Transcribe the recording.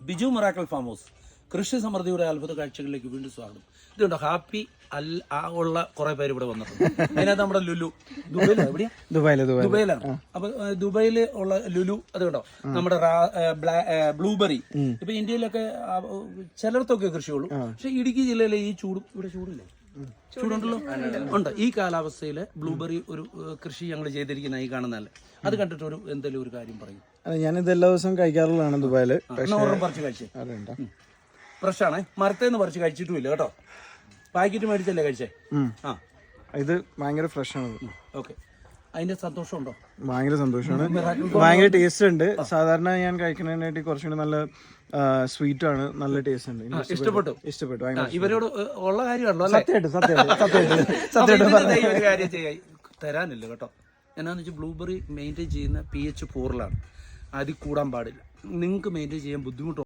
Biju miracle farm house കൃഷി സമൃദ്ധിയുടെ അത്ഭുത കാഴ്ചകളിലേക്ക് വീണ്ടും സ്വാഗതം. ഇതുണ്ടോ ഹാപ്പി ഉള്ള കുറെ പേര് ഇവിടെ വന്നിട്ടുണ്ട്. അതിനകത്ത് നമ്മുടെ ലുലു എവിടെയാ ദുബൈയിലാണ്. അപ്പൊ ദുബൈയിൽ ഉള്ള ലുലു അത് കണ്ടോ, നമ്മുടെ ബ്ലൂബെറി. ഇപ്പൊ ഇന്ത്യയിലൊക്കെ ചിലർക്കൊക്കെ കൃഷിയുള്ളൂ. പക്ഷെ ഇടുക്കി ജില്ലയിലെ ഈ ചൂടും ഇവിടെ ചൂടില്ലേ, ചൂടുണ്ടല്ലോ, ഉണ്ട്. ഈ കാലാവസ്ഥയില് ബ്ലൂബെറി ഒരു കൃഷി ഞങ്ങൾ ചെയ്തിരിക്കുന്ന ഈ കാണുന്നതല്ലേ, അത് കണ്ടിട്ട് ഒരു എന്തെങ്കിലും ഒരു കാര്യം പറയും. ഞാനിത് എല്ലാ ദിവസവും കഴിക്കാറുള്ളതാണ് ദുബായില്. പറിച്ച് കഴിച്ചേ ഫ്രഷാണേ, മരത്തേന്ന് പറിച്ച് കഴിച്ചിട്ടുമില്ല കേട്ടോ, പാക്കറ്റ് മേടിച്ചല്ലേ കഴിച്ചേ. ആ ഇത് ഭയങ്കര ഫ്രഷ് ആണ്. ഓക്കെ, അതിന്റെ സന്തോഷമുണ്ടോ? ഭയങ്കര സന്തോഷമാണ്, ഭയങ്കര ടേസ്റ്റ് ഉണ്ട്. സാധാരണ ഞാൻ കഴിക്കുന്നതിനായിട്ട് കുറച്ചുകൂടി നല്ല സ്വീറ്റ് ആണ്, നല്ല ടേസ്റ്റ് ഉണ്ട്. ഇഷ്ടപ്പെട്ടു. ഇവരോട് ഉള്ള കാര്യമാണല്ലോ, ഒരു കാര്യം ചെയ്യാൻ തരാനില്ല കേട്ടോ. എന്നാന്ന് വെച്ചാൽ ബ്ലൂബെറി മെയിൻറ്റെയിൻ ചെയ്യുന്ന pH 4 അതിൽ കൂടാൻ പാടില്ല. നിങ്ങൾക്ക് മെയിൻറ്റെയിൻ ചെയ്യാൻ ബുദ്ധിമുട്ട്